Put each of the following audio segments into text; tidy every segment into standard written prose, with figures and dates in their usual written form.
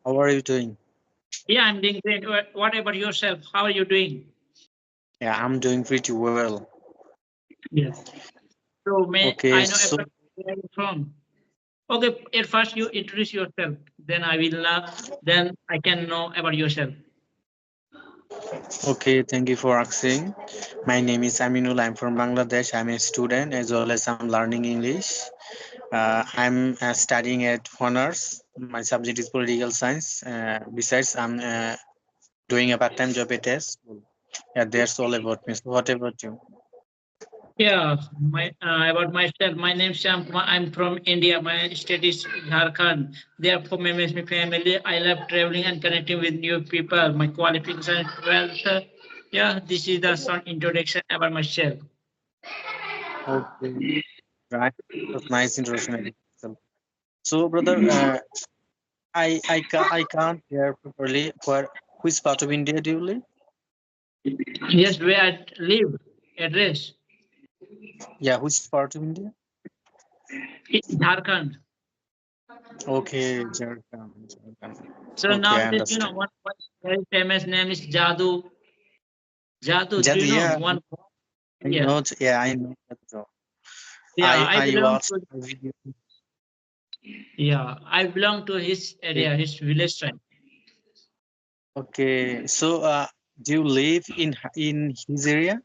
How are you doing? Yeah, I'm doing great. What about yourself? How are you doing? Yeah, I'm doing pretty well. Yes. So may Okay, I know so about where you're from? Okay, at first you introduce yourself. Then I will. Then I can know about yourself. okay, thank you for asking. My name is Aminul. I'm from Bangladesh. I'm a student as well as I'm learning English. I'm studying at honors. My subject is political science. Besides, I'm doing a part-time job at a school. Yeah, that's all about me. So, what about you? Yeah, my about myself. My name is Shyam Kumar. I'm from India. My state is Jharkhand. Therefore, my family. I love traveling and connecting with new people. My qualification is 12th. Yeah, this is the short introduction about myself. Okay, right. That's nice introduction. About yourself. So, brother, I can't hear properly. Where which part of India do you live? Yes, where I live, address, Yeah, which part of India? Jharkhand. Okay, Jharkhand. Jharkhand. So Okay, I nowadays, understand. one very famous name is Jadoo. Jadoo, do Jadu, you know yeah, one? I Yes. know. Yeah, I know Jadu. Yeah, I watched a video. I belong to his Okay, area, his village side. okay. So, do you live in his area?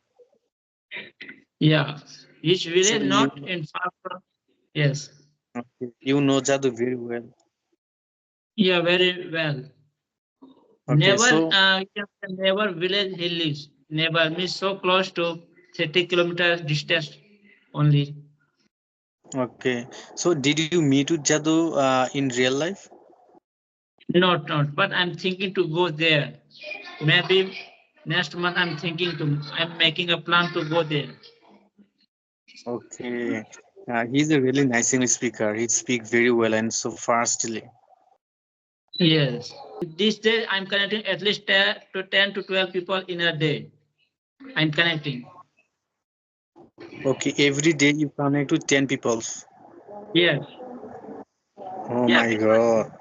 Yeah, his So village you not in far from. Yes. okay, you know Jadu very well. Yeah, very well. Okay, Never, so never village he lives. Never means so close to 30 kilometers distance only. okay. So did you meet with Jadu in real life? Not. But I'm thinking to go there. Maybe next month I'm making a plan to go there. Okay. He's a really nice English speaker. He speaks very well and so fastly. Yes. This day I'm connecting at least 10 to 12 people in a day. I'm connecting. Okay, every day you connect to 10 people. Yes. Oh Yeah. my God.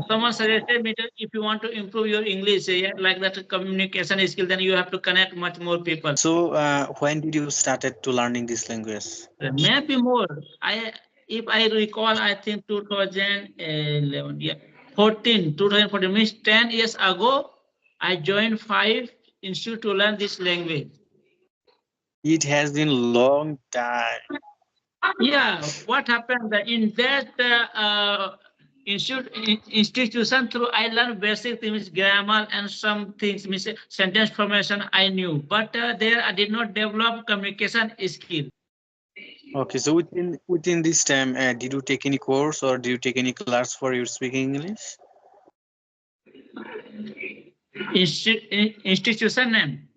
Someone suggested me that if you want to improve your English, yeah, like that communication skill, then you have to connect much more people. So, when did you started to learning this language? Maybe more. If I recall, I think 2011, yeah, 2014 means 10 years ago, I joined 5 institute to learn this language. It has been long time. Yeah, what happened in that institution through I learned basic things, grammar and some things, means sentence formation I knew, but there I did not develop communication skill. Okay, so within this time, did you take any course or did you take any class for your speaking English? Institution name.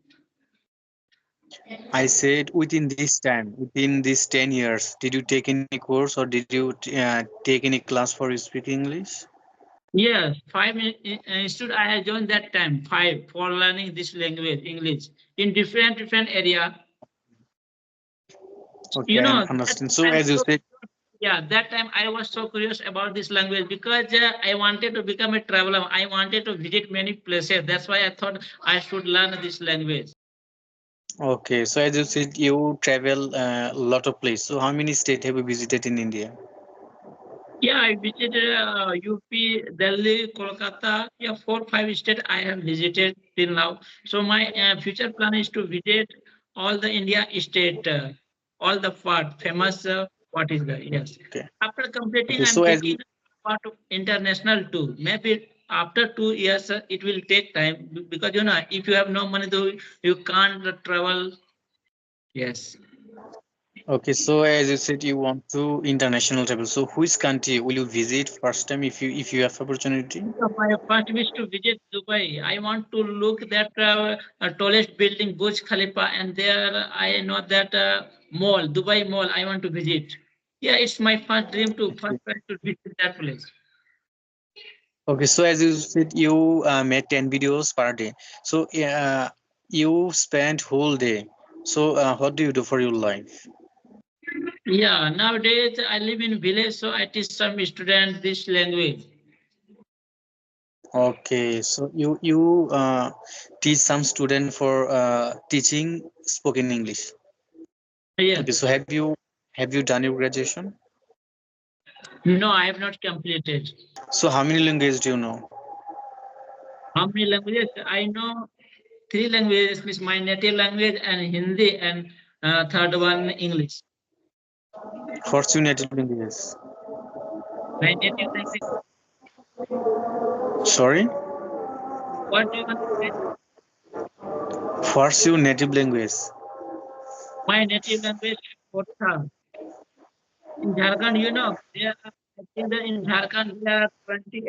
I said within this time, within these 10 years, did you take any course or did you take any class for your speaking English? Yes, institute I have joined that time, 5 for learning this language, English, in different area. Okay, You I know, that understand. So I'm as you so said, yeah, that time I was so curious about this language because I wanted to become a traveler. I wanted to visit many places. That's why I thought I should learn this language. okay, so as you said, you travel a lot of places. So how many states have you visited in India? Yeah, I visited UP, Delhi, Kolkata. Yeah, 4 5 states I have visited till now. So my future plan is to visit all the India state, all the part famous. What is the yes? Okay, After completing, okay. I'm So as thinking you part of international too. Maybe after 2 years, it will take time because if you have no money, though you can't travel. Yes. okay, so as you said, you want to international travel. So which country will you visit first time if you have opportunity? So my first wish to visit Dubai. I want to look that tallest building, Burj Khalifa, and there I know that mall, Dubai Mall. I want to visit. Yeah, it's my first dream to Okay. first try to visit that place. Okay, so as you said, you made 10 videos per day. So you spend whole day. So what do you do for your life? Yeah, nowadays I live in village, so I teach some students this language. Okay, so you teach some student for teaching spoken English. Yes. Okay, so have you done your graduation? No, I have not completed. So how many languages do you know? How many languages? I know three languages, means my native language and Hindi, and third one English. What's your native languages? My native language. Sorry, What do you want to say? what's your native language? My native language, Kotha. In Jharkhand, there, I think that in Jharkhand, there are 20